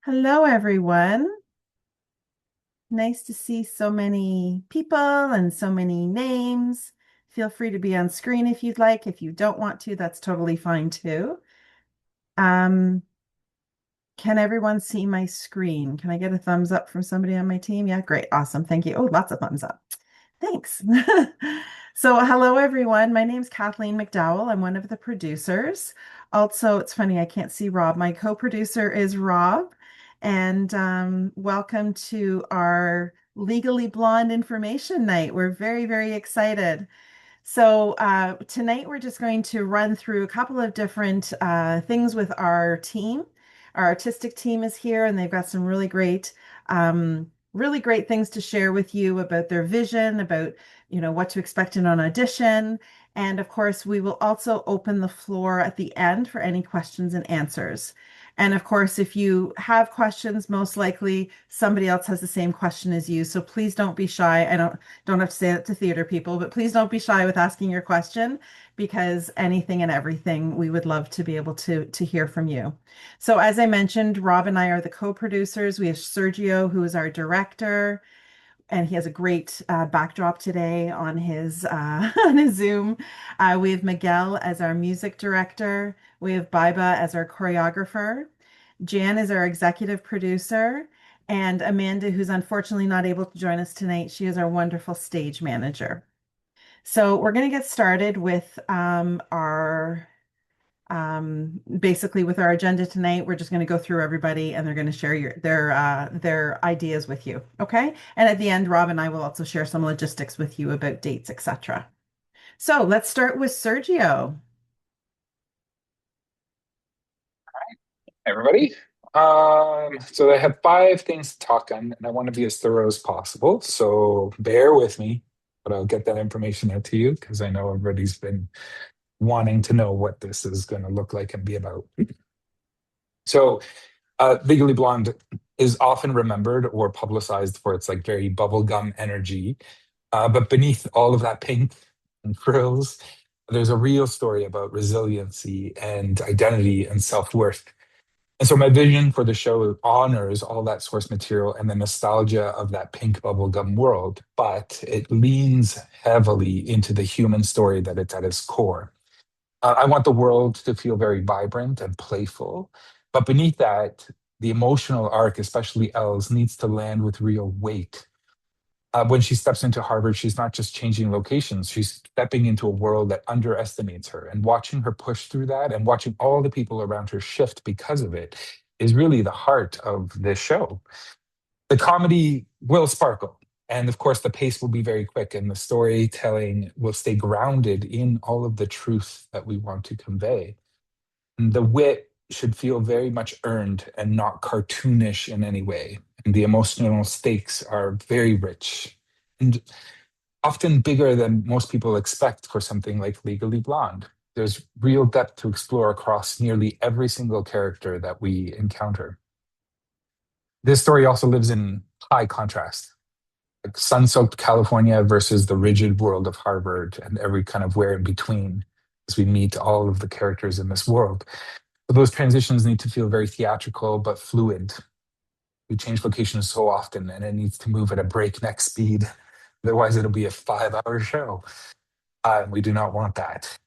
Hello, everyone. Nice to see so many people and so many names. Feel free to be on screen if you'd like. If you don't want to, that's totally fine too. Um, can everyone see my screen? Can I get a thumbs up from somebody on my team? Yeah, great. Awesome. Thank you. Oh, lots of thumbs up. Thanks. So, hello, everyone. My name's Kathleen McDowell. I'm one of the producers. Also, it's funny, I can't see Rob. My co-producer is Rob. And welcome to our Legally Blonde Information Night. We're very, very excited. So tonight we're just going to run through a couple of different things with our team. Our artistic team is here, and they've got some really great things to share with you about their vision, about what to expect in an audition, and of course we will also open the floor at the end for any questions and answers. And of course, if you have questions, most likely somebody else has the same question as you. So please don't be shy. I don't have to say it to theater people, but please don't be shy with asking your question because anything and everything we would love to be able to hear from you. So as I mentioned, Rob and I are the co-producers. We have Sergio, who is our director, and he has a great backdrop today on his on his Zoom. We have Miguel as our music director. We have Baiba as our choreographer. Jan is our executive producer, and Amanda, who's unfortunately not able to join us tonight, she is our wonderful stage manager. So we're going to get started with our basically with our agenda tonight. We're just going to go through everybody, and they're going to share their ideas with you. Okay, and at the end, Rob and I will also share some logistics with you about dates, etc. So let's start with Sergio. Everybody. So I have five things to talk on, and I want to be as thorough as possible. So bear with me, but I'll get that information out to you because I know everybody's been wanting to know what this is going to look like and be about. So, Legally Blonde is often remembered or publicized for its like very bubblegum energy, but beneath all of that pink and frills, there's a real story about resiliency and identity and self-worth. And so my vision for the show honors all that source material and the nostalgia of that pink bubblegum world, but it leans heavily into the human story that it's at its core. I want the world to feel very vibrant and playful, but beneath that, the emotional arc, especially Elle's, needs to land with real weight. When she steps into Harvard, she's not just changing locations, she's stepping into a world that underestimates her. And watching her push through that and watching all the people around her shift because of it is really the heart of this show. The comedy will sparkle. And of course, the pace will be very quick, and the storytelling will stay grounded in all of the truth that we want to convey. And the wit should feel very much earned and not cartoonish in any way. And the emotional stakes are very rich and often bigger than most people expect for something like Legally Blonde. There's real depth to explore across nearly every single character that we encounter. This story also lives in high contrast, like sun-soaked California versus the rigid world of Harvard and every kind of where in between as we meet all of the characters in this world. But those transitions need to feel very theatrical but fluid. We change locations so often and it needs to move at a breakneck speed. Otherwise, it'll be a 5 hour show. We do not want that.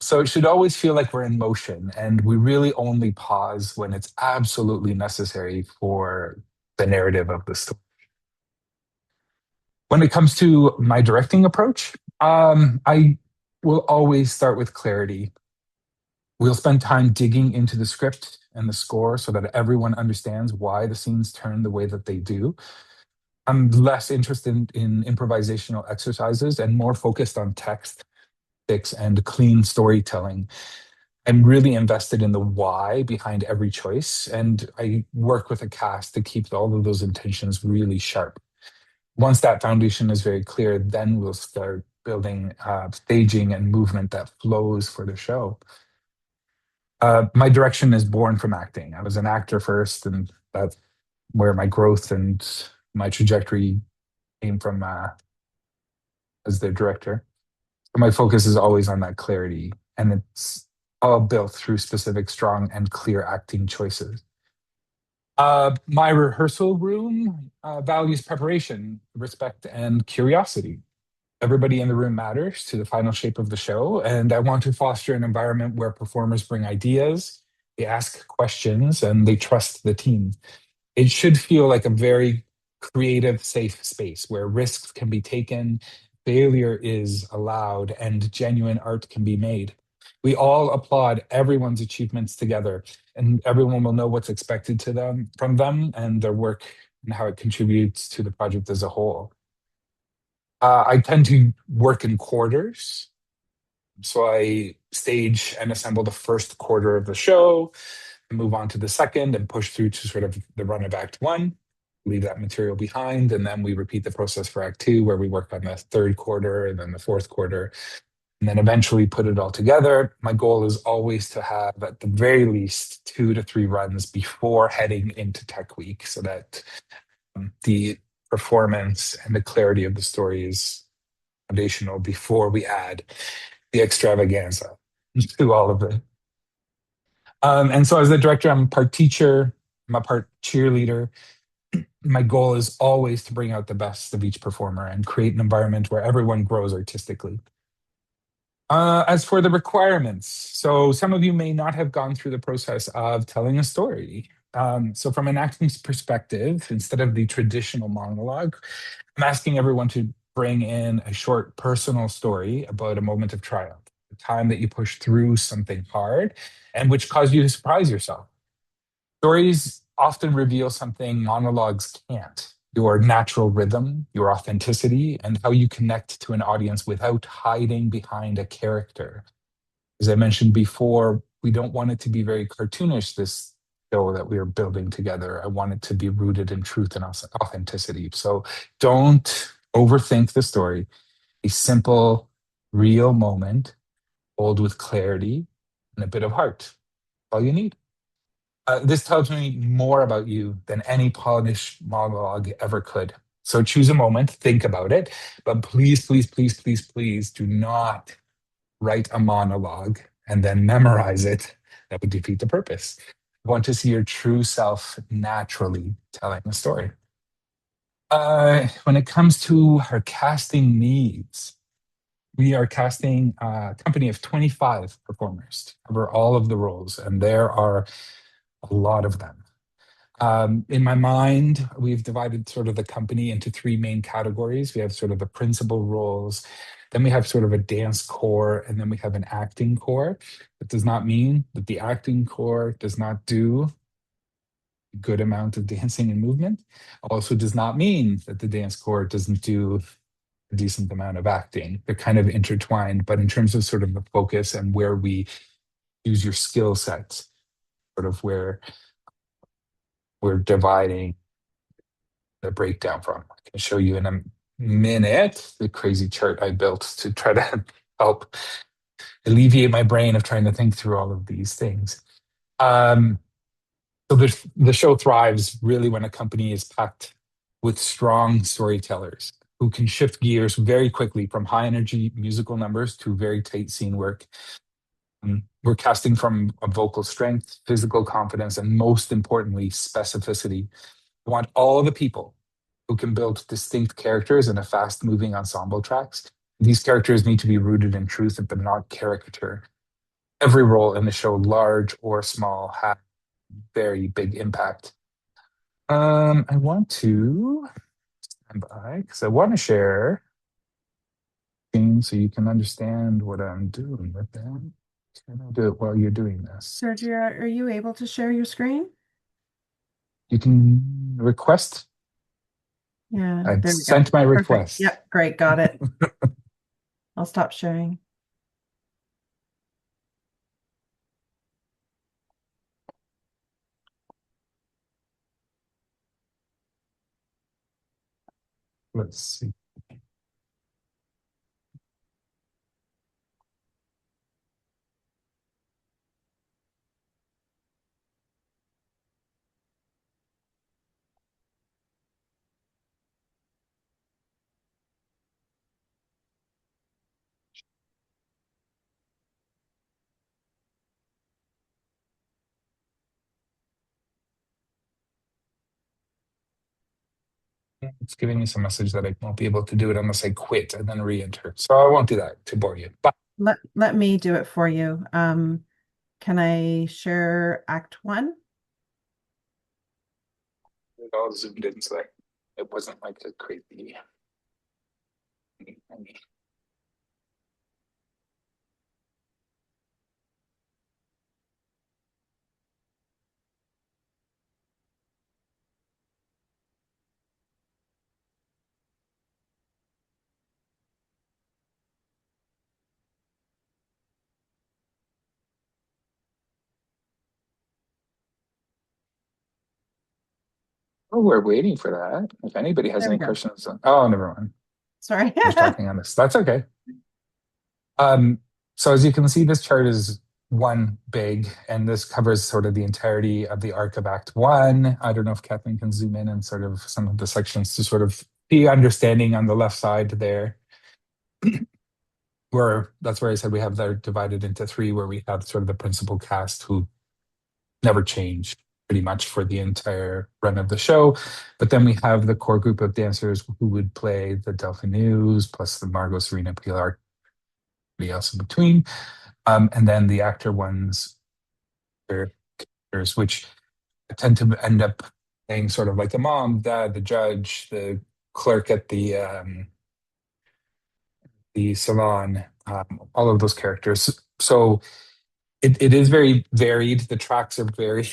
So it should always feel like we're in motion, and we really only pause when it's absolutely necessary for the narrative of the story. When it comes to my directing approach, I will always start with clarity. We'll spend time digging into the script and the score so that everyone understands why the scenes turn the way that they do. I'm less interested in improvisational exercises and more focused on text, sticks, and clean storytelling. I'm really invested in the why behind every choice, and I work with a cast to keep all of those intentions really sharp. Once that foundation is very clear, then we'll start building staging and movement that flows for the show. My direction is born from acting. I was an actor first, and that's where my growth and my trajectory came from as the director. My focus is always on that clarity, and it's all built through specific, strong, and clear acting choices. My rehearsal room values preparation, respect, and curiosity. Everybody in the room matters to the final shape of the show, and I want to foster an environment where performers bring ideas, they ask questions, and they trust the team. It should feel like a very creative, safe space where risks can be taken, failure is allowed, and genuine art can be made. We all applaud everyone's achievements together, and everyone will know what's expected to them from them and their work and how it contributes to the project as a whole. I tend to work in quarters. So I stage and assemble the first quarter of the show, move on to the second, and push through to sort of the run of Act One, leave that material behind. And then we repeat the process for Act Two, where we work on the third quarter and then the fourth quarter, and then eventually put it all together. My goal is always to have, at the very least, 2 to 3 runs before heading into Tech Week so that the performance and the clarity of the story is foundational before we add the extravaganza to all of it. And so, as the director, I'm part teacher, I'm a part cheerleader. My goal is always to bring out the best of each performer and create an environment where everyone grows artistically. As for the requirements, so some of you may not have gone through the process of telling a story. So, from an acting perspective, instead of the traditional monologue, I'm asking everyone to bring in a short personal story about a moment of triumph, a time that you pushed through something hard and which caused you to surprise yourself. Stories often reveal something monologues can't: your natural rhythm, your authenticity, and how you connect to an audience without hiding behind a character. As I mentioned before, we don't want it to be very cartoonish, this show that we are building together. I want it to be rooted in truth and authenticity. So don't overthink the story. A simple, real moment, told with clarity and a bit of heart. All you need. This tells me more about you than any polished monologue ever could. So choose a moment, think about it, but please, please, please, please, please do not write a monologue and then memorize it. That would defeat the purpose. I want to see your true self naturally telling a story. When it comes to our casting needs, we are casting a company of 25 performers to cover all of the roles, and there are a lot of them. In my mind, we've divided sort of the company into 3 main categories. We have sort of the principal roles, then we have sort of a dance core, and then we have an acting core. That does not mean that the acting core does not do a good amount of dancing and movement. Also does not mean that the dance core doesn't do a decent amount of acting. They're kind of intertwined, but in terms of sort of the focus and where we use your skill sets, sort of where we're dividing the breakdown from. I can show you in a minute the crazy chart I built to try to help alleviate my brain of trying to think through all of these things. Um, so the show thrives really when a company is packed with strong storytellers who can shift gears very quickly from high energy musical numbers to very tight scene work. We're casting from a vocal strength, physical confidence, and most importantly, specificity. I want all the people who can build distinct characters in a fast moving ensemble tracks. These characters need to be rooted in truth but not caricature. Every role in the show, large or small, has very big impact. I want to stand by because I want to share screen so you can understand what I'm doing with them. Can I do it while you're doing this? Sergio, are you able to share your screen? You can request. Yeah, I've there we go. sent my Perfect. request. Yep, great, got it. I'll stop sharing. Let's see. it's giving me some message that I won't be able to do it unless I quit and then re-enter. So I won't do that to bore you. But Let me do it for you. Can I share Act One? it all zoomed in, so like it wasn't like a crazy. Oh, we're waiting for that. If anybody has There we any go. questions, oh, never mind. Sorry. I was talking on this. That's okay. Um, so as you can see, this chart is one big, and this covers sort of the entirety of the arc of Act One. I don't know if Kathleen can zoom in and sort of some of the sections to sort of be understanding on the left side there, where that's where I said we have that divided into three, where we have sort of the principal cast who never change pretty much for the entire run of the show. But then we have the core group of dancers who would play the Delphi News, plus the Margot, Serena, Pilar, everybody else in between. And then the actor ones, their characters, which tend to end up playing sort of like the mom, dad, the judge, the clerk at the salon, all of those characters. So it is very varied. The tracks are very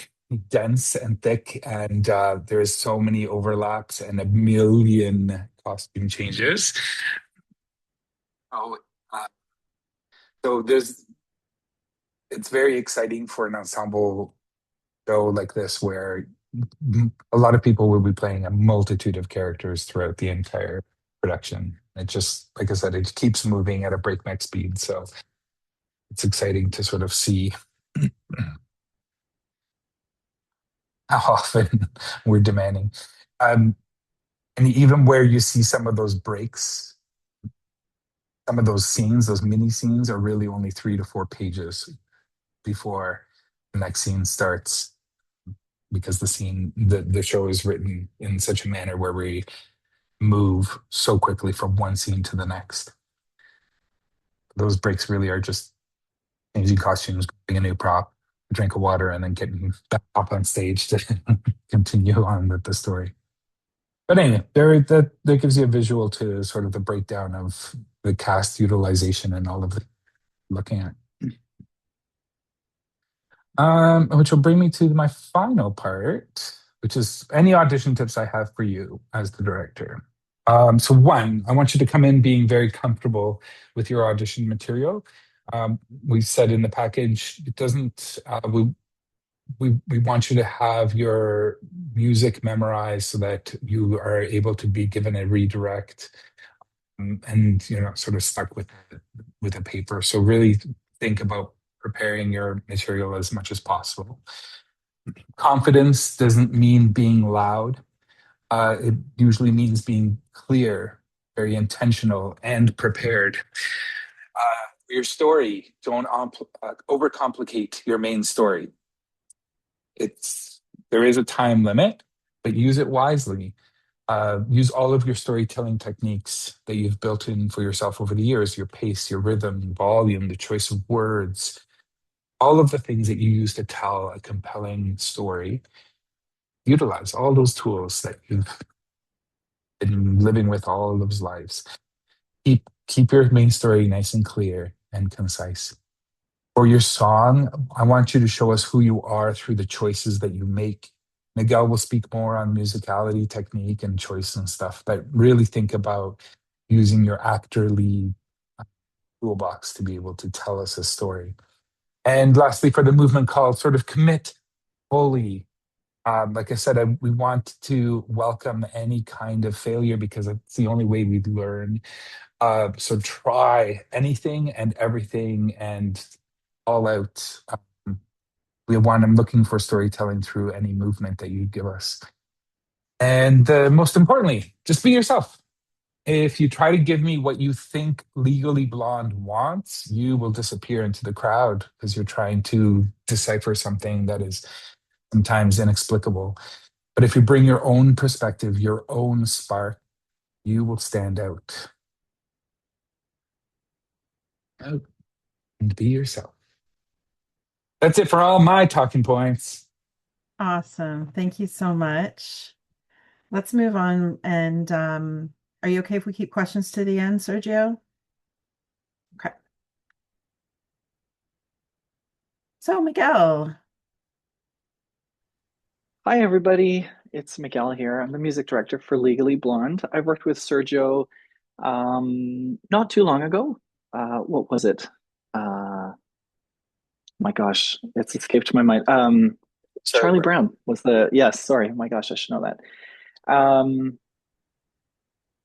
dense and thick, and there's so many overlaps and a million costume changes. Oh, uh, so it's very exciting for an ensemble show like this where a lot of people will be playing a multitude of characters throughout the entire production. It just, like I said, it keeps moving at a breakneck speed. So it's exciting to sort of see how often we're demanding. Um, and even where you see some of those breaks, some of those scenes, those mini scenes are really only 3 to 4 pages before the next scene starts because the show is written in such a manner where we move so quickly from one scene to the next. Those breaks really are just changing costumes, getting a new prop, a drink of water, and then getting back up on stage to continue on with the story. But anyway, that gives you a visual to sort of the breakdown of the cast utilization and all of the looking at. Which will bring me to my final part, which is any audition tips I have for you as the director. So one, I want you to come in being very comfortable with your audition material. We said in the package, it doesn't. We want you to have your music memorized so that you are able to be given a redirect and sort of stuck with a paper. So really think about preparing your material as much as possible. Confidence doesn't mean being loud. It usually means being clear, very intentional, and prepared. Your story, don't overcomplicate your main story. It's There is a time limit, but use it wisely. Use all of your storytelling techniques that you've built in for yourself over the years, your pace, your rhythm, volume, the choice of words, all of the things that you use to tell a compelling story. Utilize all those tools that you've been living with all of those lives. Keep your main story nice and clear and concise. For your song, I want you to show us who you are through the choices that you make. Miguel will speak more on musicality, technique, and choice and stuff, but really think about using your actorly toolbox to be able to tell us a story. And lastly, for the movement call, sort of commit fully. Like I said, we want to welcome any kind of failure because it's the only way we learn. So try anything and everything and all out. I'm looking for storytelling through any movement that you give us. And most importantly, just be yourself. If you try to give me what you think Legally Blonde wants, you will disappear into the crowd because you're trying to decipher something that is sometimes inexplicable. But if you bring your own perspective, your own spark, you will stand out and be yourself. That's it for all my talking points. Awesome. Thank you so much. Let's move on. And are you okay if we keep questions to the end, Sergio? Okay. So, Miguel. Hi, everybody. It's Miguel here. I'm the music director for Legally Blonde. I worked with Sergio not too long ago. What was it? My gosh, it's escaped my mind. Sorry, Charlie bro. Brown was yes, sorry. My gosh, I should know that.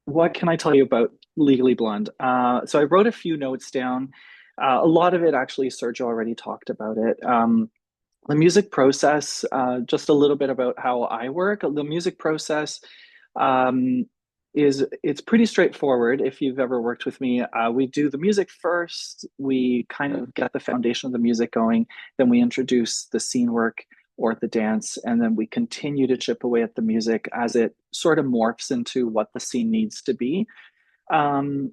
What can I tell you about Legally Blonde? So I wrote a few notes down. A lot of it actually, Sergio already talked about it. The music process, just a little bit about how I work. The music process um, it's pretty straightforward. If you've ever worked with me, we do the music first. We kind of get the foundation of the music going. Then we introduce the scene work or the dance, and then we continue to chip away at the music as it sort of morphs into what the scene needs to be. Um,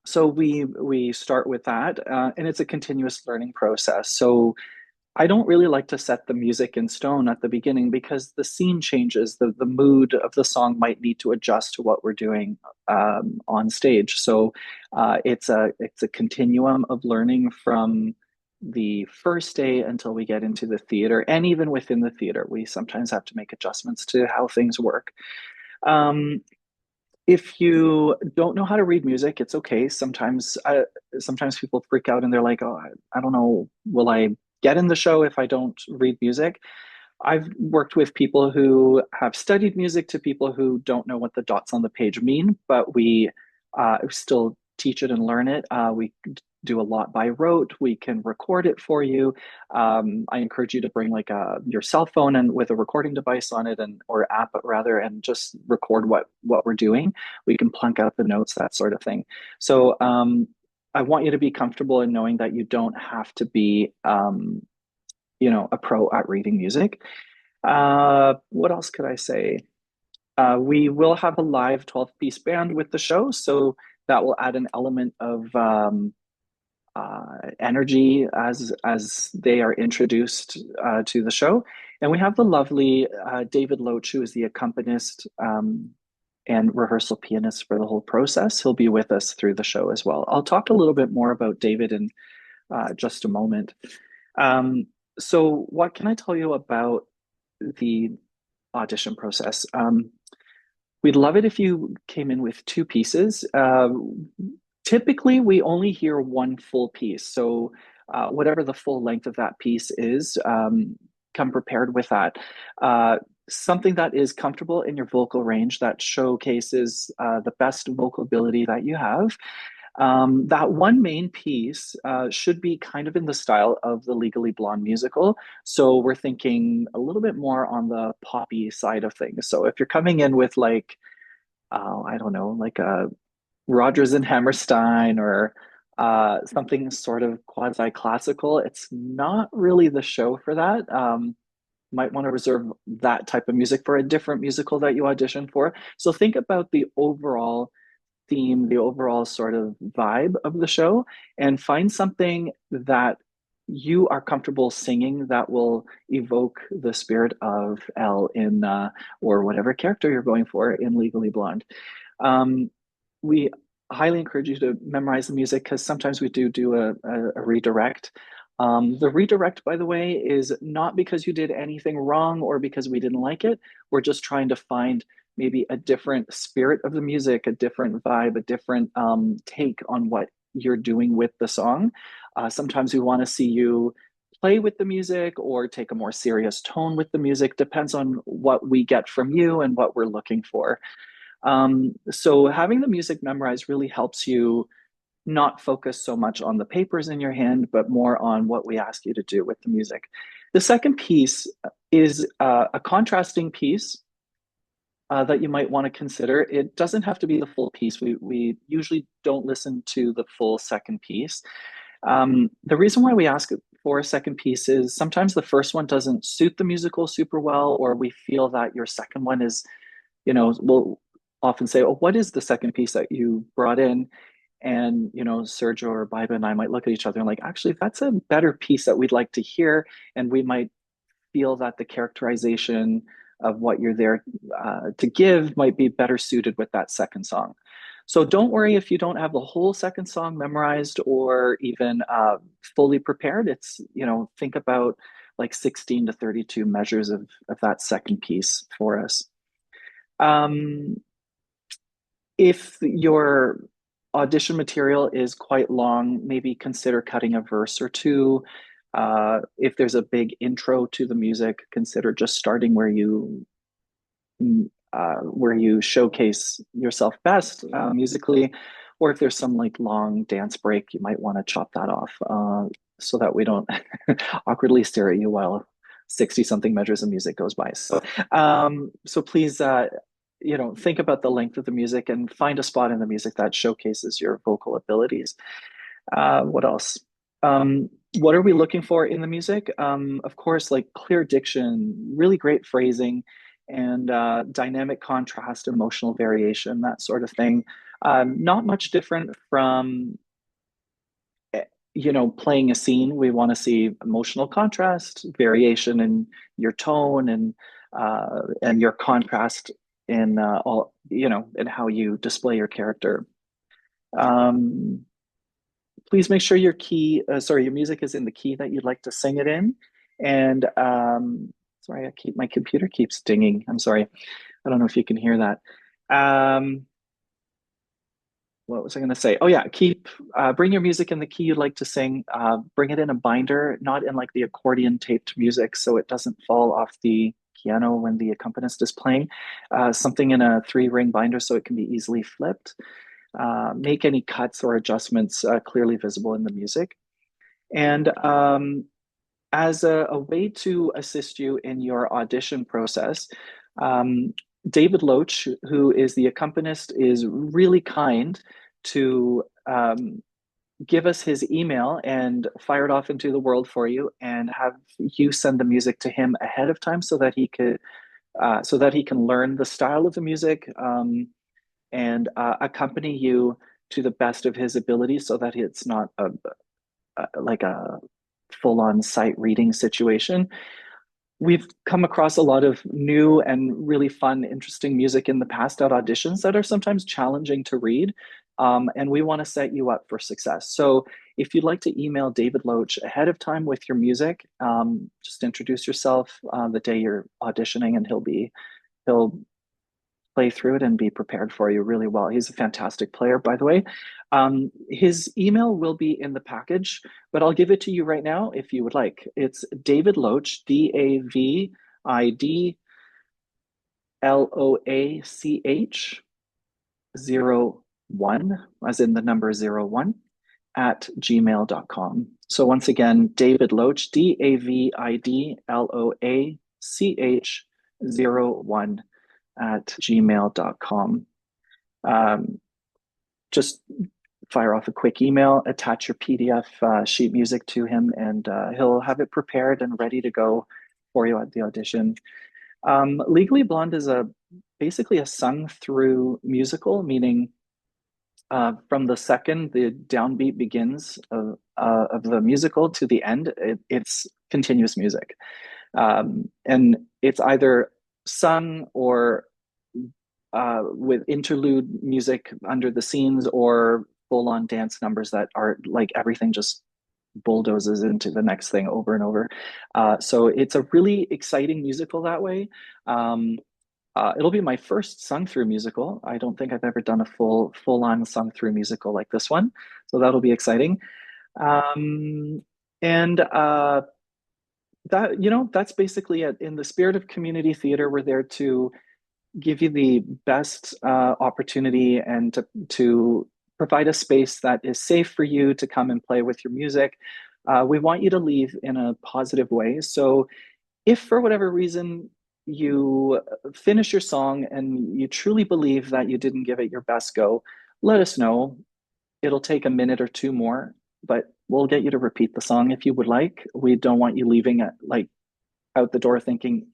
so we start with that, and it's a continuous learning process. So I don't really like to set the music in stone at the beginning because the scene changes. The mood of the song might need to adjust to what we're doing on stage. So it's a continuum of learning from the first day until we get into the theater, and even within the theater, we sometimes have to make adjustments to how things work. Um, if you don't know how to read music, it's okay. Sometimes people freak out and they're like, "Oh, I don't know, will I get in the show if I don't read music?" I've worked with people who have studied music to people who don't know what the dots on the page mean, but we still teach it and learn it. We do a lot by rote. We can record it for you. I encourage you to bring like your cell phone and with a recording device on it, and or app rather, and just record what we're doing. We can plunk out the notes, that sort of thing. So I want you to be comfortable in knowing that you don't have to be a pro at reading music. What else could I say? We will have a live 12-piece band with the show, so that will add an element of energy as they are introduced to the show. And we have the lovely David Loach, who is the accompanist and rehearsal pianist for the whole process. He'll be with us through the show as well. I'll talk a little bit more about David in just a moment. Um, so, what can I tell you about the audition process? We'd love it if you came in with two pieces. Typically, we only hear one full piece. So, whatever the full length of that piece is, come prepared with that. Something that is comfortable in your vocal range that showcases the best vocal ability that you have. That one main piece should be kind of in the style of the Legally Blonde musical. So we're thinking a little bit more on the poppy side of things. So if you're coming in with like, I don't know, like a Rodgers and Hammerstein or something sort of quasi-classical, it's not really the show for that. Might want to reserve that type of music for a different musical that you audition for. So think about the overall theme, the overall sort of vibe of the show, and find something that you are comfortable singing that will evoke the spirit of Elle in or whatever character you're going for in Legally Blonde. Um, we highly encourage you to memorize the music because sometimes we do a redirect. The redirect, by the way, is not because you did anything wrong or because we didn't like it. We're just trying to find maybe a different spirit of the music, a different vibe, a different take on what you're doing with the song. Sometimes we want to see you play with the music or take a more serious tone with the music. Depends on what we get from you and what we're looking for. So having the music memorized really helps you not focus so much on the papers in your hand, but more on what we ask you to do with the music. The second piece is a contrasting piece that you might want to consider. It doesn't have to be the full piece. We usually don't listen to the full second piece. The reason why we ask for a second piece is sometimes the first one doesn't suit the musical super well, or we feel that your second one is, will often say, oh, what is the second piece that you brought in? And, you know, Sergio or Baiba and I might look at each other and like, actually, that's a better piece that we'd like to hear. And we might feel that the characterization of what you're there to give might be better suited with that second song. So don't worry if you don't have the whole second song memorized or even fully prepared. It's, you know, think about like 16 to 32 measures of that second piece for us. Um, if your audition material is quite long, maybe consider cutting a verse or two. If there's a big intro to the music, consider just starting where you showcase yourself best musically. Or if there's some like long dance break, you might want to chop that off so that we don't awkwardly stare at you while 60 something measures of music goes by. So please, you know, think about the length of the music and find a spot in the music that showcases your vocal abilities. What else? What are we looking for in the music? Of course, like clear diction, really great phrasing, and dynamic contrast, emotional variation, that sort of thing. Not much different from, you know, playing a scene. We want to see emotional contrast, variation in your tone, and your contrast in all, you know, in how you display your character. Um, Please make sure your music is in the key that you'd like to sing it in. And sorry, my computer keeps dinging. I'm sorry. I don't know if you can hear that. What was I going to say? Oh yeah, bring your music in the key you'd like to sing. Bring it in a binder, not in like the accordion taped music, so it doesn't fall off the piano when the accompanist is playing. Something in a 3-ring binder so it can be easily flipped. Make any cuts or adjustments clearly visible in the music. And as a way to assist you in your audition process, um, David Loach, who is the accompanist, is really kind to give us his email and fire it off into the world for you and have you send the music to him ahead of time so that he can learn the style of the music and accompany you to the best of his ability so that it's not like a full-on sight reading situation. We've come across a lot of new and really fun, interesting music in the past at auditions that are sometimes challenging to read. And we want to set you up for success. So if you'd like to email David Loach ahead of time with your music, just introduce yourself the day you're auditioning and he'll play through it and be prepared for you really well. He's a fantastic player, by the way. His email will be in the package, but I'll give it to you right now if you would like. It's David Loach, DavidLoach 01, as in the number 01, at gmail.com. So once again, David Loach, DavidLoach 01 at gmail.com. Just fire off a quick email, attach your PDF sheet music to him, and he'll have it prepared and ready to go for you at the audition. Legally Blonde is basically a sung through musical, meaning from the second the downbeat begins of the musical to the end, it's continuous music. And it's either sung or with interlude music under the scenes or full-on dance numbers that are like everything just bulldozes into the next thing over and over. So it's a really exciting musical that way. It'll be my first sung-through musical. I don't think I've ever done a full-on sung-through musical like this one, so that'll be exciting. And that's basically it. In the spirit of community theater, we're there to give you the best opportunity and to provide a space that is safe for you to come and play with your music. We want you to leave in a positive way. So if for whatever reason you finish your song and you truly believe that you didn't give it your best go, let us know. It'll take a minute or two more, but we'll get you to repeat the song if you would like. We don't want you leaving like out the door thinking,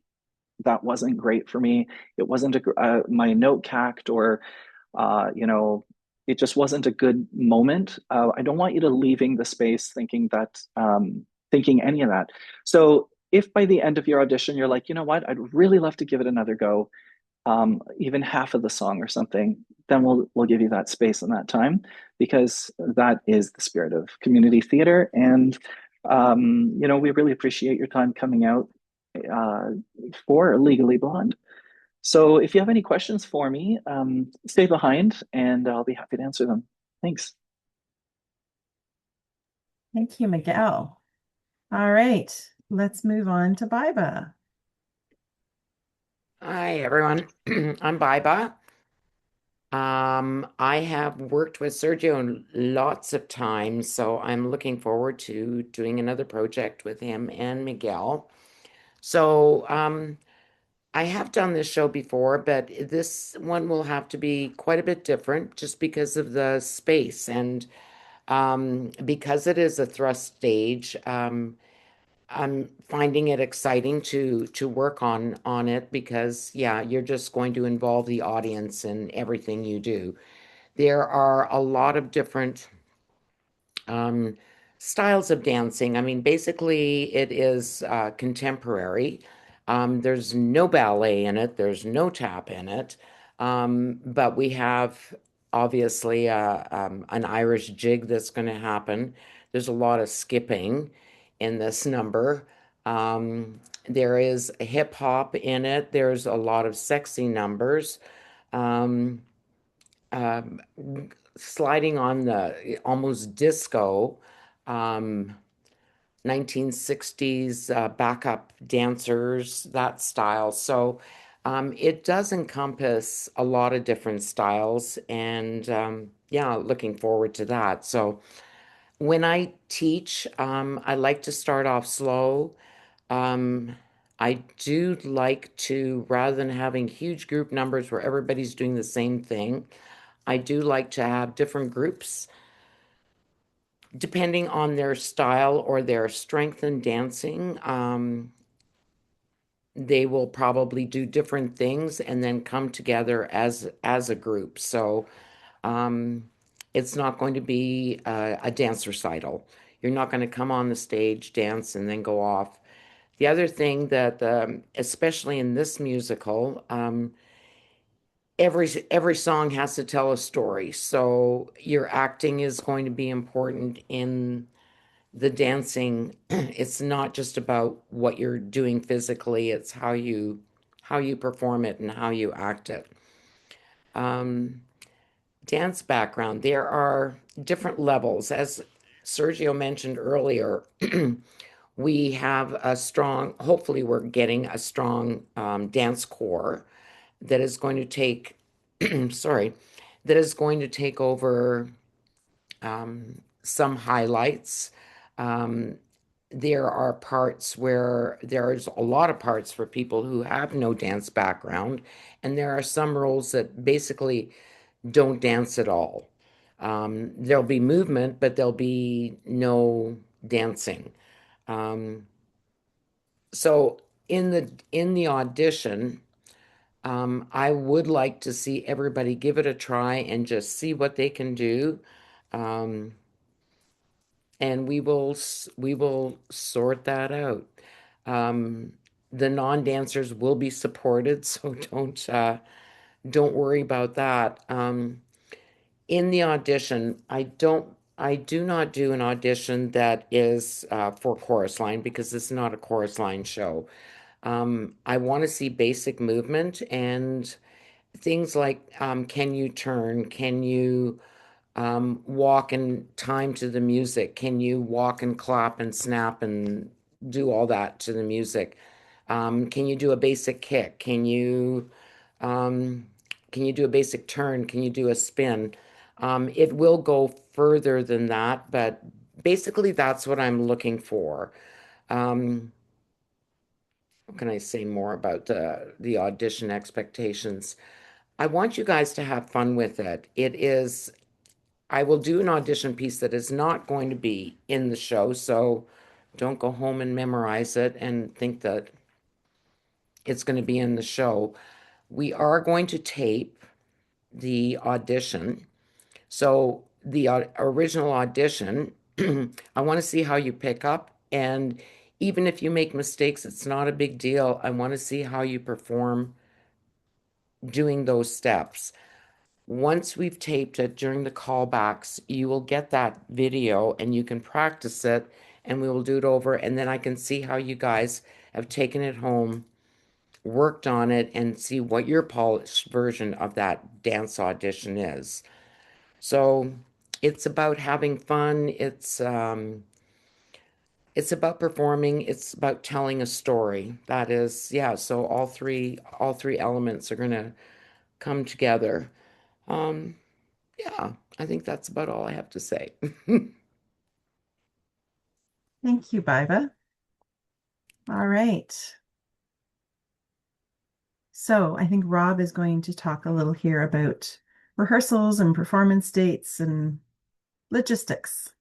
that wasn't great for me. It wasn't my note cacked, or you know, it just wasn't a good moment. I don't want you to leaving the space thinking that, thinking any of that. So if by the end of your audition you're like, you know what, I'd really love to give it another go, even half of the song or something, then we'll give you that space and that time, because that is the spirit of community theater. And you know, we really appreciate your time coming out uh, for Legally Blonde. So if you have any questions for me, stay behind and I'll be happy to answer them. Thanks. Thank you, Miguel. All right, let's move on to Biba. Hi, everyone. I'm Baiba. I have worked with Sergio lots of times, so I'm looking forward to doing another project with him and Miguel. So, I have done this show before, but this one will have to be quite a bit different just because of the space and because it is a thrust stage. I'm finding it exciting to work on it because yeah, you're just going to involve the audience in everything you do. There are a lot of different um, styles of dancing. I mean, basically, it is contemporary. There's no ballet in it, there's no tap in it, but we have obviously an Irish jig that's going to happen. There's a lot of skipping in this number. There is hip hop in it, there's a lot of sexy numbers. Um, um, Sliding on the almost disco, um, 1960s backup dancers, that style. So it does encompass a lot of different styles, and yeah, looking forward to that. So when I teach, I like to start off slow. Um, I do like to, rather than having huge group numbers where everybody's doing the same thing, I do like to have different groups depending on their style or their strength in dancing. They will probably do different things and then come together as a group. So um, it's not going to be a dance recital. You're not going to come on the stage, dance, and then go off. The other thing that, especially in this musical, every song has to tell a story. So your acting is going to be important in the dancing. It's not just about what you're doing physically, it's how you perform it and how you act it. Um, Dance background, there are different levels. As Sergio mentioned earlier, we have a strong, hopefully, we're getting a strong dance core that is going to take, sorry, that is going to take over some highlights. Um, there are parts where there's a lot of parts for people who have no dance background, and there are some roles that basically don't dance at all. There'll be movement, but there'll be no dancing. Um, so in the audition, I would like to see everybody give it a try and just see what they can do. Um, and we will sort that out. Um, the non-dancers will be supported, so don't worry about that. In the audition, I do not do an audition that is for chorus line because it's not a chorus line show. I want to see basic movement and things like can you turn? Can you walk in time to the music? Can you walk and clap and snap and do all that to the music? Can you do a basic kick? Um, can you do a basic turn? Can you do a spin? It will go further than that, but basically that's what I'm looking for. Um, what can I say more about the audition expectations? I want you guys to have fun with it. I will do an audition piece that is not going to be in the show, so don't go home and memorize it and think that it's going to be in the show. We are going to tape the audition. So the original audition, I want to see how you pick up. And even if you make mistakes, it's not a big deal. I want to see how you perform doing those steps. Once we've taped it during the callbacks, you will get that video and you can practice it and we will do it over. And then I can see how you guys have taken it home, worked on it, and see what your polished version of that dance audition is. So it's about having fun. It's about performing. It's about telling a story. That is, yeah. So all three elements are gonna come together. Um, yeah, I think that's about all I have to say. Thank you, Biba. All right. So I think Rob is going to talk a little here about rehearsals and performance dates and logistics.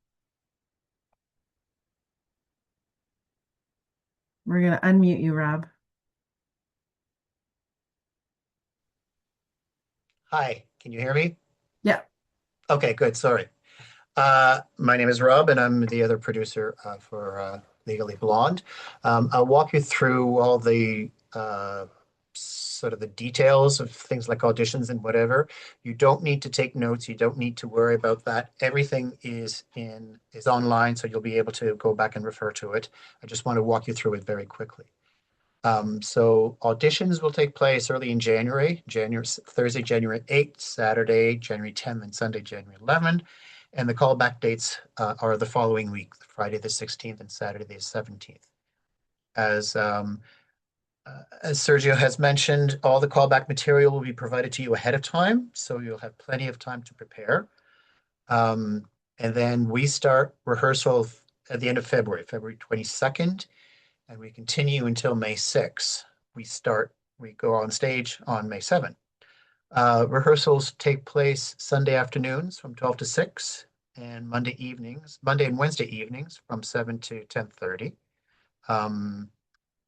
We're going to unmute you, Rob. Hi, can you hear me? Yeah. Okay, good. Sorry. My name is Rob, and I'm the other producer for Legally Blonde. I'll walk you through all the sort of the details of things like auditions and whatever. You don't need to take notes. You don't need to worry about that. Everything is online, so you'll be able to go back and refer to it. I just want to walk you through it very quickly. So auditions will take place early in Thursday, January 8th, Saturday, January 10th, and Sunday, January 11th. And the callback dates are the following week, Friday the 16th and Saturday the 17th. As as Sergio has mentioned, all the callback material will be provided to you ahead of time, so you'll have plenty of time to prepare. And then we start rehearsal at the end of February, February 22nd, and we continue until May 6th. We go on stage on May 7th. Rehearsals take place Sunday afternoons from 12 to 6 and Monday and Wednesday evenings from 7 to 10:30.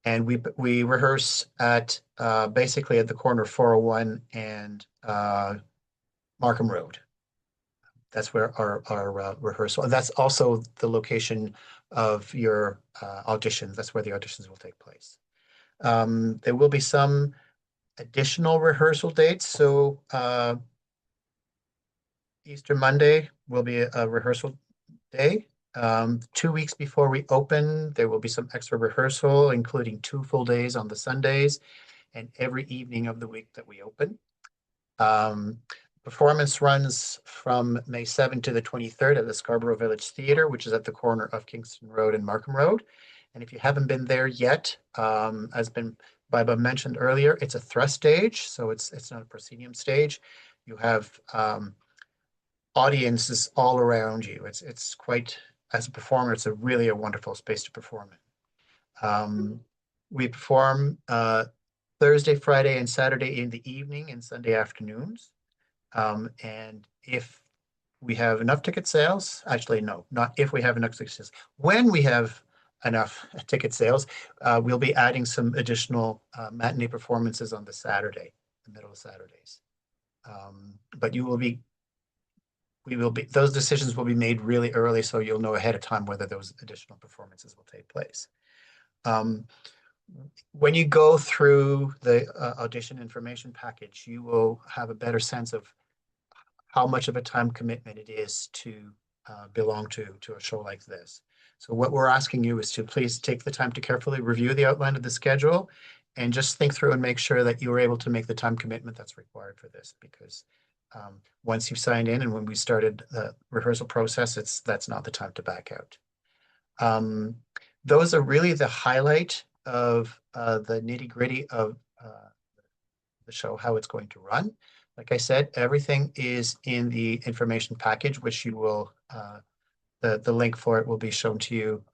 And we rehearse at basically at the corner of 401 and Markham Road. That's where our rehearsal, and that's also the location of your auditions. That's where the auditions will take place. There will be some additional rehearsal dates. So Easter Monday will be a rehearsal day. 2 weeks before we open, there will be some extra rehearsal, including 2 full days on the Sundays and every evening of the week that we open. Performance runs from May 7th to the 23rd at the Scarborough Village Theatre, which is at the corner of Kingston Road and Markham Road. And if you haven't been there yet, as Biba mentioned earlier, it's a thrust stage, so it's not a proscenium stage. You have audiences all around you. It's quite, as a performer, it's really a wonderful space to perform in. We perform Thursday, Friday, and Saturday in the evening and Sunday afternoons. And if we have enough ticket sales, actually, no, not if we have enough ticket sales. When we have enough ticket sales, we'll be adding some additional matinee performances on the Saturday, the middle of Saturdays. But those decisions will be made really early, so you'll know ahead of time whether those additional performances will take place. When you go through the audition information package, you will have a better sense of how much of a time commitment it is to belong to a show like this. So what we're asking you is to please take the time to carefully review the outline of the schedule and just think through and make sure that you are able to make the time commitment that's required for this, because once you've signed in and when we started the rehearsal process, that's not the time to back out. Those are really the highlight of the nitty-gritty of the show, how it's going to run. Like I said, everything is in the information package, which you will, the link for it will be shown to you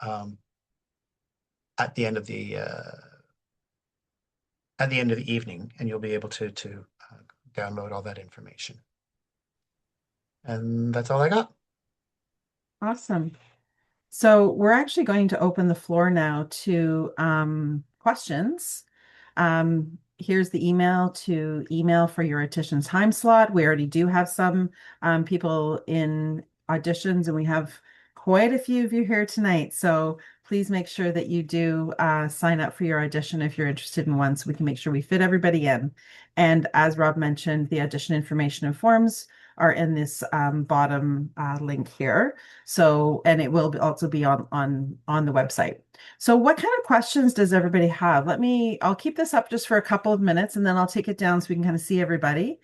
at the end of the evening, and you'll be able to download all that information. And that's all I got. Awesome. So we're actually going to open the floor now to questions. Here's the email to email for your audition time slot. We already do have some people in auditions, and we have quite a few of you here tonight. So please make sure that you do sign up for your audition if you're interested in one, so we can make sure we fit everybody in. And as Rob mentioned, the audition information and forms are in this bottom link here. So, and it will also be on the website. So what kind of questions does everybody have? I'll keep this up just for a couple of minutes and then I'll take it down so we can kind of see everybody.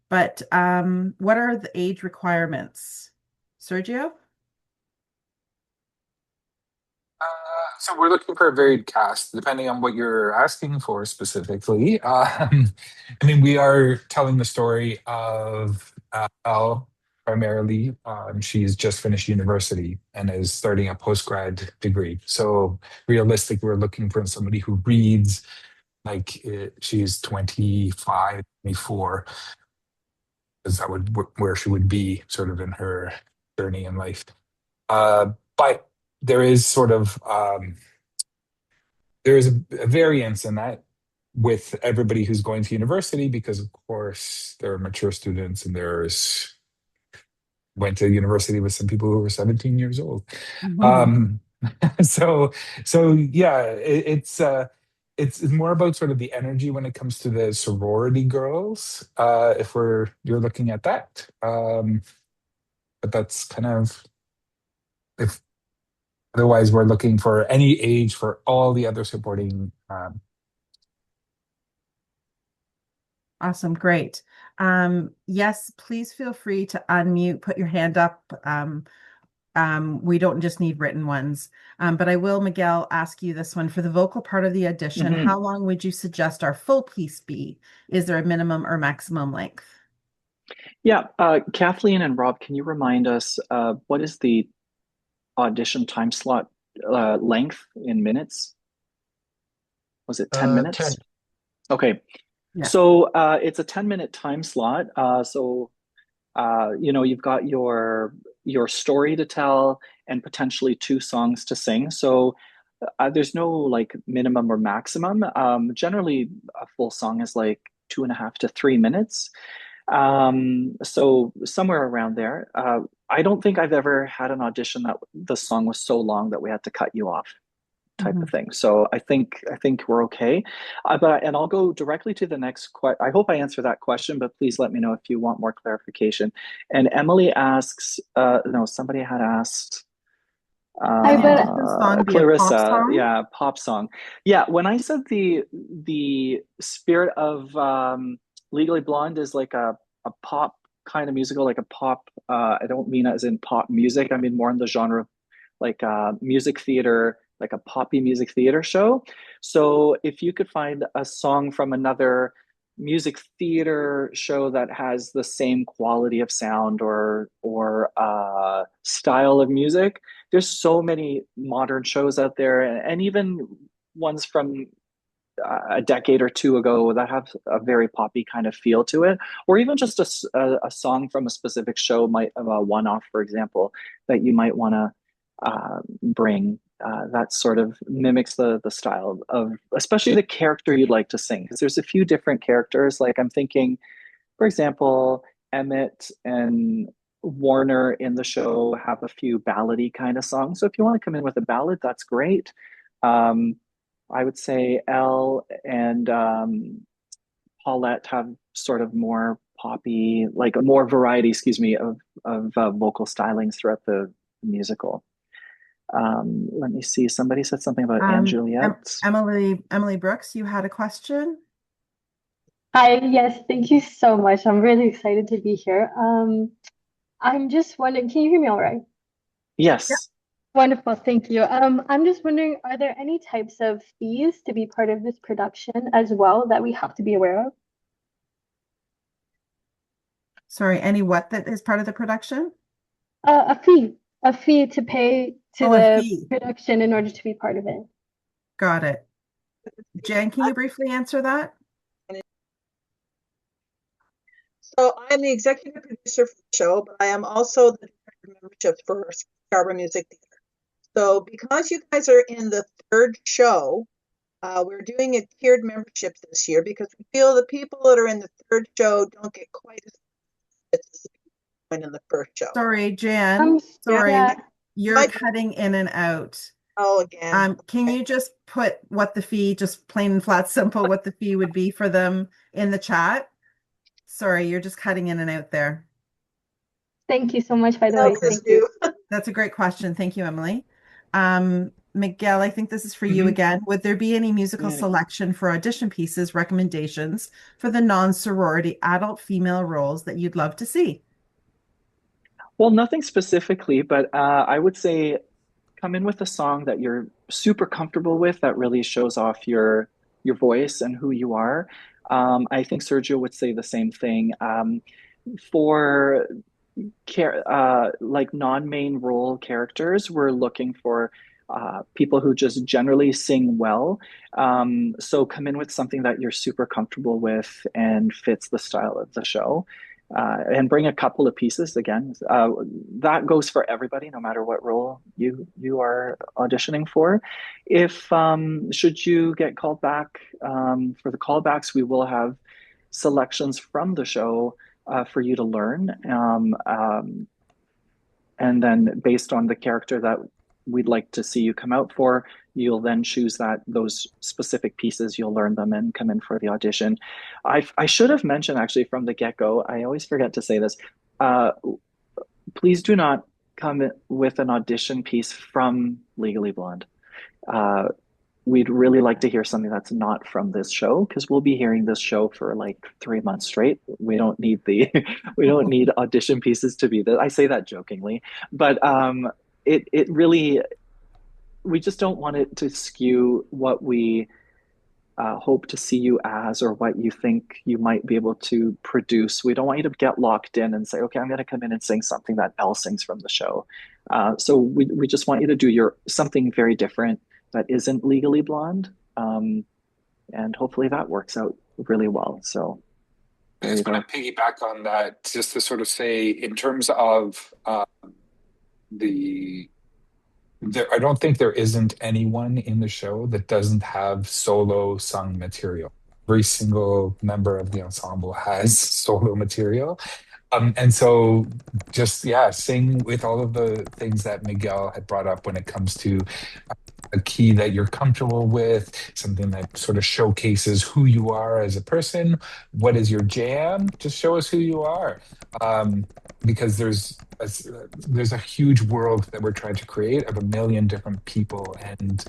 But what are the age requirements? Sergio? So we're looking for a varied cast, depending on what you're asking for specifically. I mean, we are telling the story of Elle primarily. She's just finished university and is starting a postgrad degree. So realistic, we're looking for somebody who reads like she's 25, 24, because that would where she would be sort of in her journey in life. But there is sort of there is a variance in that with everybody who's going to university, because of course there are mature students and there's went to university with some people who were 17 years old. Um, so yeah, it's more about sort of the energy when it comes to the sorority girls, if you're looking at that. But that's kind of, if otherwise we're looking for any age for all the other supporting. Awesome, great. Yes, please feel free to unmute, put your hand up. We don't just need written ones. But I will, Miguel, ask you this one. For the vocal part of the audition, how long would you suggest our full piece be? Is there a minimum or maximum length? Yeah, Kathleen and Rob, can you remind us what is the audition time slot length in minutes? Was it 10 minutes? 10. Okay. Yeah. So it's a 10-minute time slot. You've got your story to tell and potentially 2 songs to sing. So there's no like minimum or maximum. Generally, a full song is like 2.5 to 3 minutes. So somewhere around there. I don't think I've ever had an audition that the song was so long that we had to cut you off, type of thing. So I think we're okay. And I'll go directly to the next question. I hope I answer that question, but please let me know if you want more clarification. And Emily asks, no, somebody had asked. Can the audition song be a pop Clarissa, song? yeah, pop song. Yeah, when I said the spirit of Legally Blonde is like a pop kind of musical, like a pop. I don't mean as in pop music. I mean more in the genre of like music theater, like a poppy music theater show. So if you could find a song from another music theater show that has the same quality of sound or style of music, there's so many modern shows out there, and even ones from a decade or two ago that have a very poppy kind of feel to it, or even just a song from a specific show, might a one-off, for example, that you might want to bring that sort of mimics the style of especially the character you'd like to sing, because there's a few different characters. Like I'm thinking, for example, Emmett and Warner in the show have a few ballady kind of songs. So if you want to come in with a ballad, that's great. I would say Elle and Paulette have sort of more poppy, like more variety, excuse me, of vocal stylings throughout the musical. Let me see. Somebody said something about Anne Juliet. Emily Brooks, you had a question? Hi, yes, thank you so much. I'm really excited to be here. I'm just wondering, can you hear me all right? Yes. Yep. Wonderful, thank you. I'm just wondering, are there any types of fees to be part of this production as well that we have to be aware of? Sorry, any what that is part of the production? A fee to pay to the production in order to be part of it. Got it. Jen, can you briefly answer that? So I'm the executive producer for the show, but I am also the director of membership for Scarborough Music Theater. So because you guys are in the 3rd show, We're doing a tiered membership this year because we feel the people that are in the third show don't get quite as much as the people who went in the first show. Sorry, Jan. Um, Sorry, yeah, you're My- cutting in and out. Oh, again. Can you just put what the fee, just plain and flat, simple, what the fee would be for them in the chat? Sorry, you're just cutting in and out there. thank you so much, by the I'll way. just Thank you. That's a great question. Thank you, Emily. Miguel, I think this is for you Mhm. again. Would there be any musical Yeah. selection for audition pieces, recommendations for the non-sorority adult female roles that you'd love to see? Well, nothing specifically, but I would say come in with a song that you're super comfortable with that really shows off your voice and who you are. I think Sergio would say the same thing. For like non-main role characters, we're looking for people who just generally sing well. So come in with something that you're super comfortable with and fits the style of the show. And bring a couple of pieces again. That goes for everybody, no matter what role you are auditioning for. If should you get called back for the callbacks, we will have selections from the show for you to learn. And then based on the character that we'd like to see you come out for, you'll then choose those specific pieces, you'll learn them and come in for the audition. I should have mentioned actually from the get-go, I always forget to say this, please do not come with an audition piece from Legally Blonde. We'd really like to hear something that's not from this show because we'll be hearing this show for like 3 months straight. We don't need we don't need audition pieces to be that. I say that jokingly, but it really, we just don't want it to skew what we hope to see you as or what you think you might be able to produce. We don't want you to get locked in and say, okay, I'm going to come in and sing something that Elle sings from the show. So we just want you to do something very different that isn't Legally Blonde. And hopefully that works out really well. So I just want to piggyback on that just to sort of say in terms of I don't think there isn't anyone in the show that doesn't have solo sung material. Every single member of the ensemble has solo material. And so just, yeah, sing with all of the things that Miguel had brought up when it comes to a key that you're comfortable with, something that sort of showcases who you are as a person. What is your jam? Just show us who you are. Because there's a huge world that we're trying to create of a million different people, and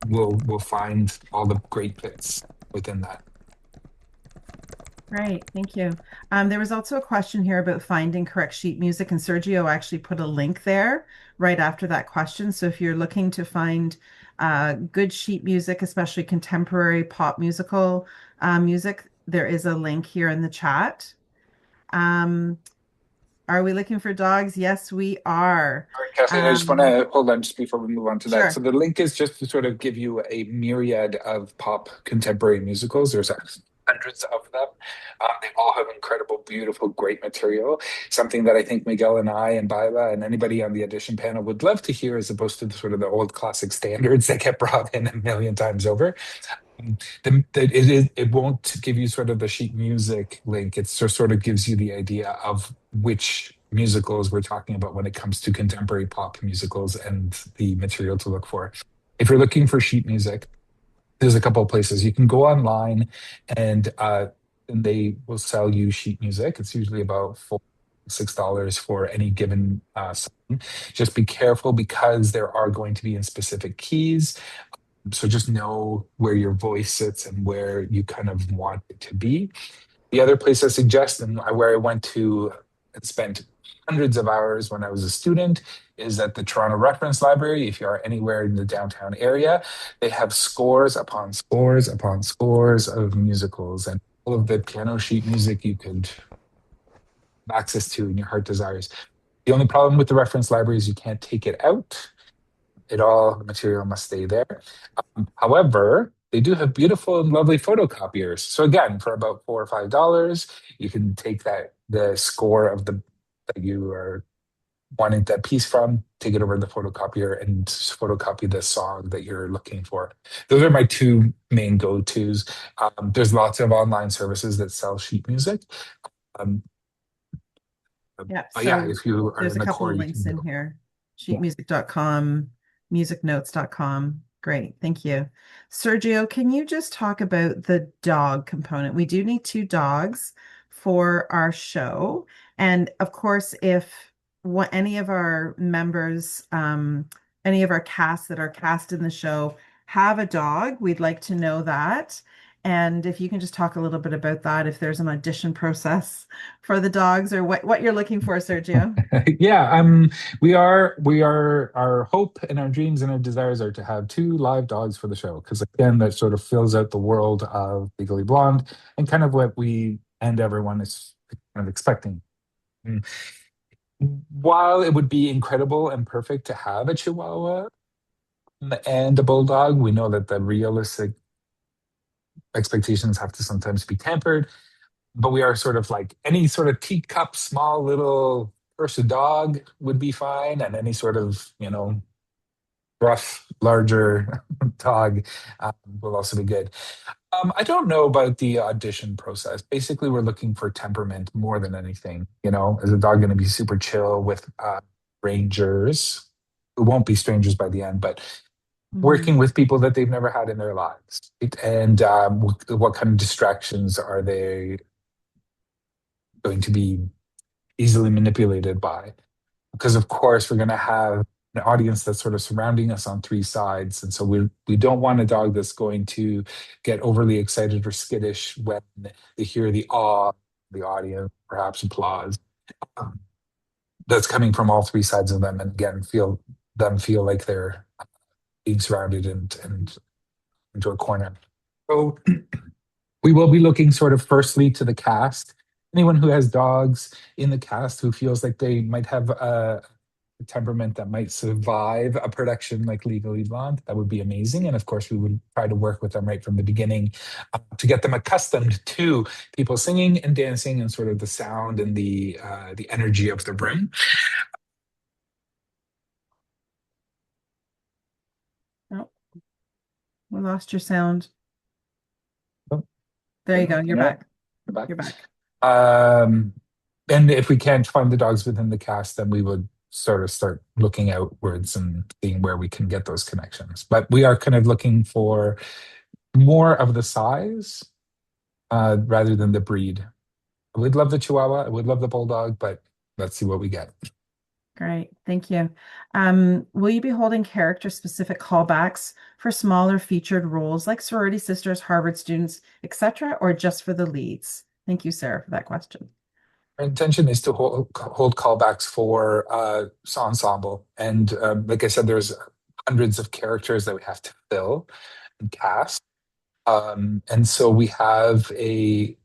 we'll find all the great bits within that. Great, thank you. There was also a question here about finding correct sheet music, and Sergio actually put a link there right after that question. So if you're looking to find good sheet music, especially contemporary pop musical music, there is a link here in the chat. Are we looking for dogs? Yes, we are. All right, Kathleen, I just want to hold on just before we move on to that. Sure. So the link is just to sort of give you a myriad of pop contemporary musicals. There's actually hundreds of them. They all have incredible, beautiful, great material. Something that I think Miguel and I and Baila and anybody on the audition panel would love to hear, as opposed to the old classic standards that get brought in a million times over. It won't give you sort of the sheet music link. It sort of gives you the idea of which musicals we're talking about when it comes to contemporary pop musicals and the material to look for. If you're looking for sheet music, there's a couple of places. You can go online and they will sell you sheet music. It's usually about $4-6 for any given song. Just be careful because there are going to be in specific keys. So just know where your voice sits and where you kind of want it to be. The other place I suggest, and where I went to and spent hundreds of hours when I was a student, is at the Toronto Reference Library. If you are anywhere in the downtown area, they have scores upon scores upon scores of musicals and all of the piano sheet music you could have access to in your heart desires. The only problem with the reference library is you can't take it out. The material must stay there. However, they do have beautiful and lovely photocopiers. So again, for about $4 or $5, you can take the score of that you are wanting that piece from, take it over to the photocopier and photocopy the song that you're looking for. Those are my two main go-tos. There's lots of online services that sell sheet music. Um, Yeah, but yeah, so if you are there's in a the couple core, of you links can in go. here. Yeah. Sheetmusic.com, musicnotes.com. Great, thank you. Sergio, can you just talk about the dog component? We do need two dogs for our show. And of course, if any of our members, any of our cast that are cast in the show have a dog, we'd like to know that. And if you can just talk a little bit about that, if there's an audition process for the dogs or what you're looking for, Sergio. Yeah, our hope and our dreams and our desires are to have two live dogs for the show because again, that sort of fills out the world of Legally Blonde and kind of what we and everyone is kind of expecting. Mm. While it would be incredible and perfect to have a Chihuahua and a Bulldog, we know that the realistic expectations have to sometimes be tempered. But we are sort of like any sort of teacup, small little person dog would be fine, and any sort of rough, larger dog will also be good. I don't know about the audition process. Basically, we're looking for temperament more than anything. Is a dog going to be super chill with rangers who won't be strangers by the end, but Mhm. working with people that they've never had in their lives, right? And what kind of distractions are they going to be easily manipulated by? Because of course we're going to have an audience that's sort of surrounding us on three sides, and so we don't want a dog that's going to get overly excited or skittish when they hear the awe of the audience, perhaps applause, um, that's coming from all three sides of them, and again feel like they're being surrounded and into a corner. So we will be looking sort of firstly to the cast. Anyone who has dogs in the cast who feels like they might have a temperament that might survive a production like Legally Blonde, that would be amazing. And of course, we would try to work with them right from the beginning to get them accustomed to people singing and dancing and sort of the sound and the energy of the room. Oh, we lost your sound. Oh, There you go. You're yeah, back. you're back. You're back. Um, and if we can't find the dogs within the cast, then we would sort of start looking outwards and seeing where we can get those connections. But we are kind of looking for more of the size rather than the breed. I would love the Chihuahua. I would love the Bulldog, but let's see what we get. Great. Thank you. Will you be holding character-specific callbacks for smaller featured roles like sorority sisters, Harvard students, etc., or just for the leads? Thank you, Sarah, for that question. Our intention is to hold callbacks for ensemble. And like I said, there's hundreds of characters that we have to fill and cast. And so we have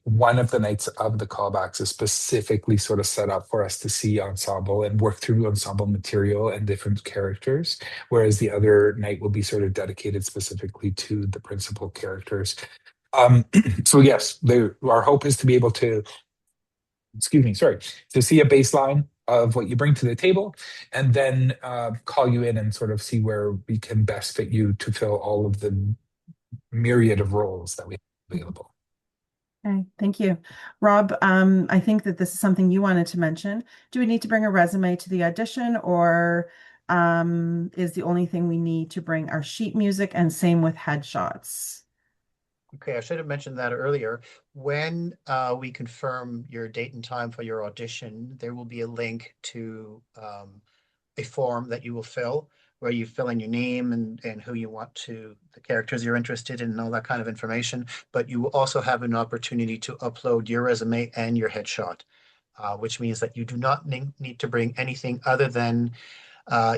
one of the nights of the callbacks is specifically sort of set up for us to see ensemble and work through ensemble material and different characters, whereas the other night will be sort of dedicated specifically to the principal characters. So yes, our hope is to be able to, excuse me, sorry, to see a baseline of what you bring to the table, and then call you in and sort of see where we can best fit you to fill all of the myriad of roles that we have available. Okay, thank you. Rob, I think that this is something you wanted to mention. Do we need to bring a resume to the audition, or is the only thing we need to bring our sheet music, and same with headshots? Okay, I should have mentioned that earlier. When we confirm your date and time for your audition, there will be a link to a form that you will fill where you fill in your name and who you want to, the characters you're interested in and all that kind of information. But you will also have an opportunity to upload your resume and your headshot, which means that you do not need to bring anything other than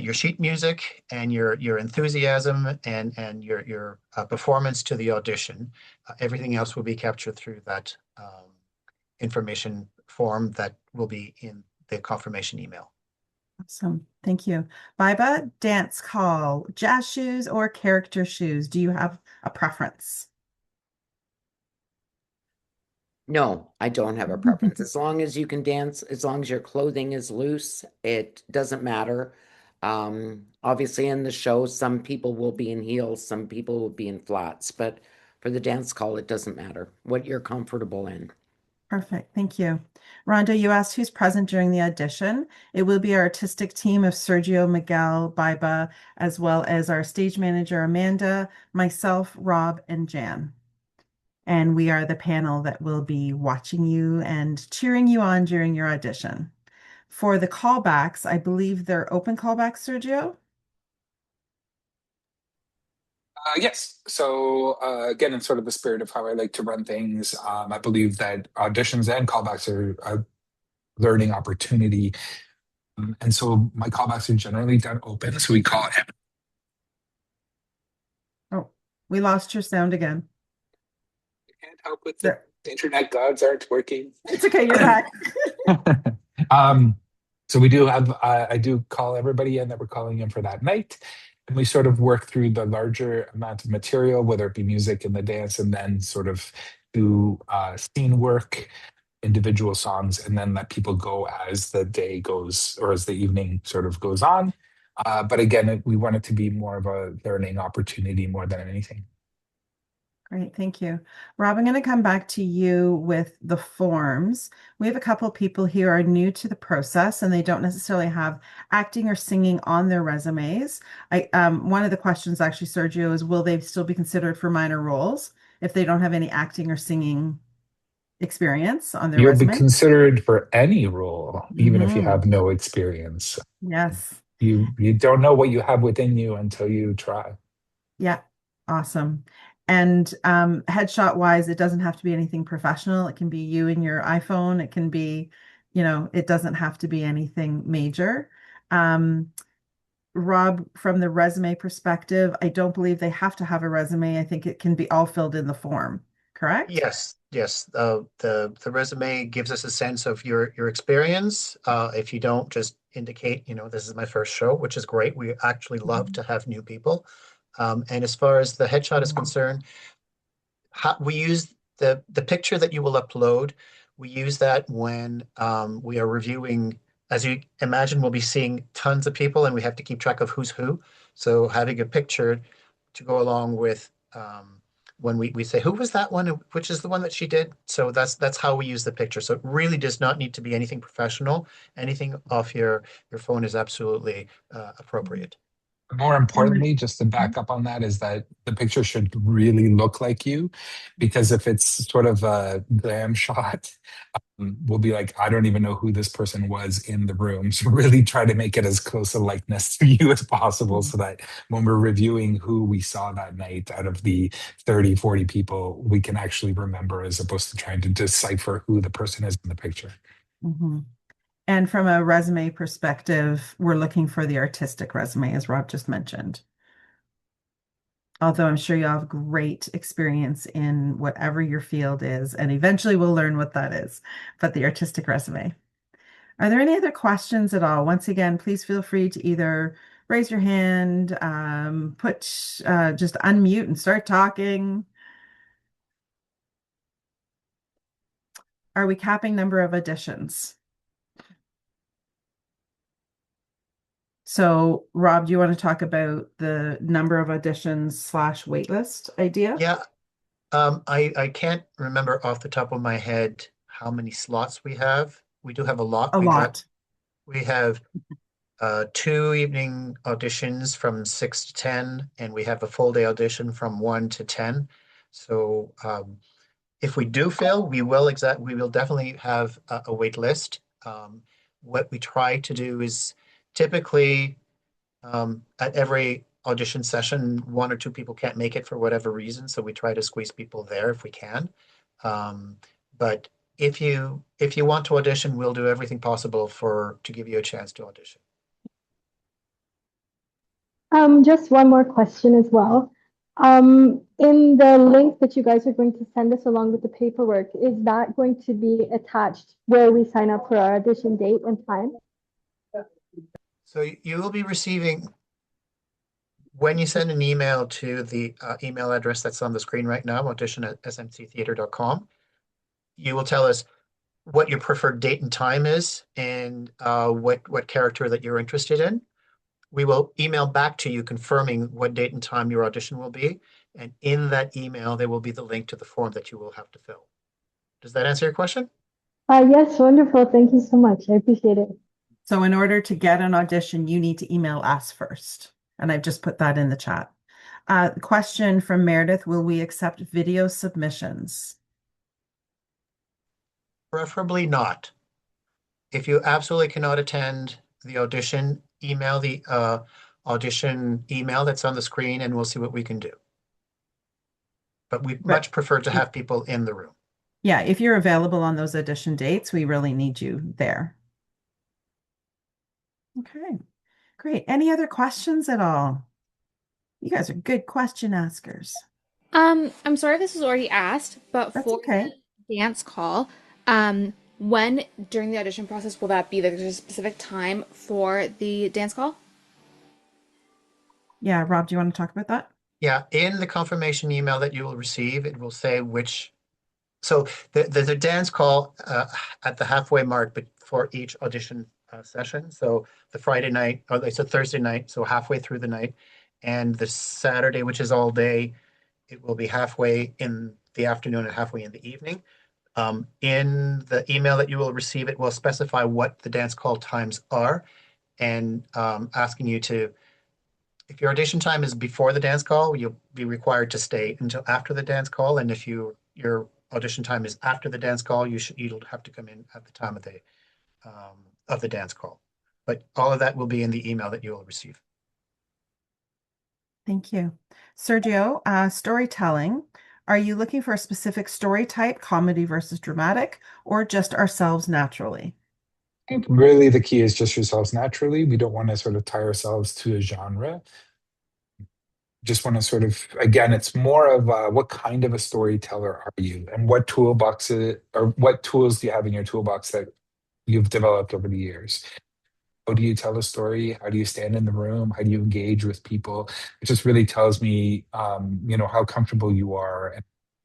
your sheet music and your enthusiasm and your performance to the audition. Everything else will be captured through that information form that will be in the confirmation email. Awesome. Thank you. Biba, dance call, jazz shoes or character shoes? Do you have a preference? No, I don't have a preference. As long as you can dance, as long as your clothing is loose, it doesn't matter. Obviously in the show, some people will be in heels, some people will be in flats, but for the dance call, it doesn't matter what you're comfortable in. Perfect. Thank you. Rhonda, you asked who's present during the audition. It will be our artistic team of Sergio, Miguel, Baiba, as well as our stage manager, Amanda, myself, Rob, and Jan. And we are the panel that will be watching you and cheering you on during your audition. For the callbacks, I believe they're open callbacks, Sergio? Yes. So again, in sort of the spirit of how I like to run things, I believe that auditions and callbacks are a learning opportunity. And so my callbacks are generally done open. So we call it. Oh, we lost your sound again. Can't help with the There. internet gods aren't working. It's okay, you're back. um, so we do have, I do call everybody in that we're calling in for that night. And we sort of work through the larger amount of material, whether it be music and the dance, and then sort of do scene work, individual songs, and then let people go as the day goes or as the evening sort of goes on. But again, we want it to be more of a learning opportunity more than anything. Great, thank you. Rob, I'm going to come back to you with the forms. We have a couple people here are new to the process and they don't necessarily have acting or singing on their resumes. One of the questions actually, Sergio, is will they still be considered for minor roles if they don't have any acting or singing experience on their You'll be resume? considered for any role, even if you Hmm. have no experience. Yes. You don't know what you have within you until you try. Yeah. Awesome. And headshot wise, it doesn't have to be anything professional. It can be you and your iPhone. It can be, it doesn't have to be anything major. Um, Rob, from the resume perspective, I don't believe they have to have a resume. I think it can be all filled in the form, correct? Yes, yes. The resume gives us a sense of your experience. If you don't just indicate, this is my first show, which is great. We actually love Mhm. to have new people. And as far as the headshot is concerned, we use the picture that you will upload. We use that when we are reviewing. As you imagine, we'll be seeing tons of people, and we have to keep track of who's who. So having a picture to go along with when we say who was that one, which is the one that she did. So that's how we use the picture. So it really does not need to be anything professional. Anything off your phone is absolutely appropriate. More And importantly, just to back up on that, is that the picture should really look like you, because if it's sort of a glam shot, we'll be like, I don't even know who this person was in the room. So really try to make it as close a likeness to you as possible so that when we're reviewing who we saw that night out of the 30, 40 people, we can actually remember as opposed to trying to decipher who the person is in the picture. Mhm. And from a resume perspective, we're looking for the artistic resume, as Rob just mentioned. Although I'm sure you'll have great experience in whatever your field is, and eventually we'll learn what that is, but the artistic resume. Are there any other questions at all? Once again, please feel free to either raise your hand, just unmute and start talking. Are we capping number of auditions? So, Rob, do you want to talk about the number of auditions slash waitlist idea? Yeah, I can't remember off the top of my head how many slots we have. We do have a lot. A lot. We have two evening auditions from 6 to 10, and we have a full day audition from 1 to 10. So if we do fail, we will definitely have a wait list. What we try to do is typically at every audition session, one or two people can't make it for whatever reason, so we try to squeeze people there if we can. But if you want to audition, we'll do everything possible to give you a chance to audition. Just one more question as well. In the link that you guys are going to send us along with the paperwork, is that going to be attached where we sign up for our audition date and time? So you will be receiving, when you send an email to the email address that's on the screen right now, audition@smttheater.com, you will tell us what your preferred date and time is and what character that you're interested in. We will email back to you confirming what date and time your audition will be. And in that email, there will be the link to the form that you will have to fill. Does that answer your question? Yes, wonderful. Thank you so much. I appreciate it. So in order to get an audition, you need to email us first. And I've just put that in the chat. Question from Meredith, will we accept video submissions? Preferably not. If you absolutely cannot attend the audition, email the audition email that's on the screen and we'll see what we can do. But we much prefer to have people in the room. Yeah, if you're available on those audition dates, we really need you there. Okay, great. Any other questions at all? You guys are good question askers. I'm sorry if this was already asked, but That's for okay. the dance call, when during the audition process will that be? Like, there's a specific time for the dance call? Yeah, Rob, do you want to talk about that? Yeah, in the confirmation email that you will receive, it will say which. So there's a dance call at the halfway mark for each audition session. So the Friday night, or it's a Thursday night, so halfway through the night, and the Saturday, which is all day, it will be halfway in the afternoon and halfway in the evening. In the email that you will receive, it will specify what the dance call times are, and asking you to, if your audition time is before the dance call, you'll be required to stay until after the dance call. And if your audition time is after the dance call, you'll have to come in at the time of the dance call. But all of that will be in the email that you will receive. Thank you. Sergio, storytelling. Are you looking for a specific story type, comedy versus dramatic, or just ourselves naturally? I think really the key is just yourselves naturally. We don't want to sort of tie ourselves to a genre. Just want to sort of, again, it's more of what kind of a storyteller are you, and what toolboxes or what tools do you have in your toolbox that you've developed over the years? How do you tell a story? How do you stand in the room? How do you engage with people? It just really tells me, how comfortable you are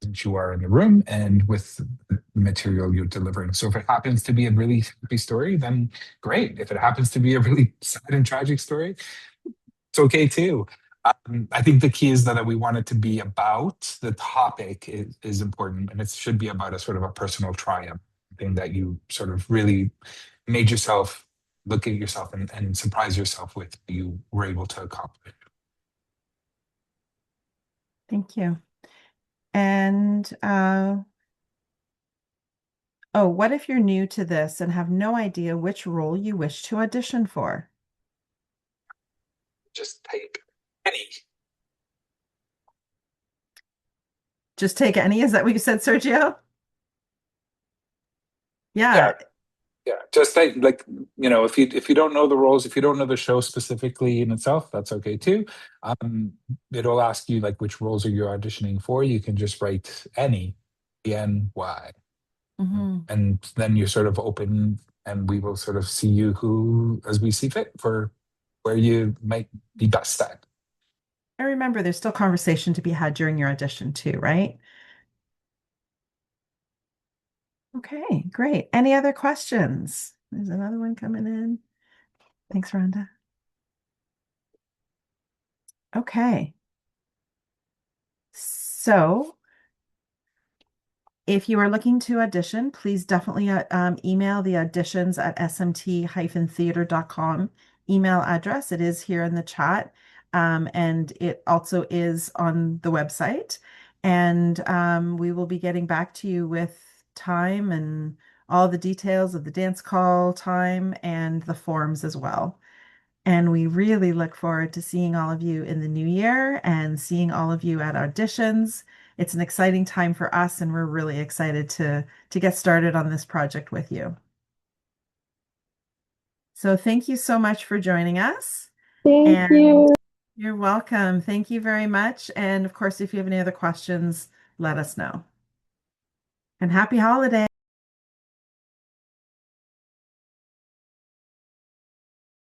and you are in the room and with the material you're delivering. So if it happens to be a really happy story, then great. If it happens to be a really sad and tragic story, it's okay too. I think the key is that we want it to be about the topic is important, and it should be about a sort of a personal triumph, thing that you sort of really made yourself look at yourself and surprise yourself with you were able to accomplish. Thank you. And what if you're new to this and have no idea which role you wish to audition for? Just take any. Just take any? Is that what you said, Sergio? Yeah. Yeah, just like if you don't know the roles, if you don't know the show specifically in itself, that's okay too. It'll ask you like which roles are you auditioning for. You can just write any, why, and then you're sort of open, and we will sort of see you who as we see fit for where you might be best at. And remember, there's still conversation to be had during your audition too, right? Okay, great. Any other questions? There's another one coming in. Thanks, Rhonda. Okay. So if you are looking to audition, please definitely email the auditions at smt-theater.com email address. It is here in the chat, and it also is on the website. And we will be getting back to you with time and all the details of the dance call time and the forms as well. And we really look forward to seeing all of you in the new year and seeing all of you at auditions. It's an exciting time for us, and we're really excited to get started on this project with you. So thank you so much for joining us. Thank you. You're welcome. Thank you very much. And of course, if you have any other questions, let us know. And happy holidays.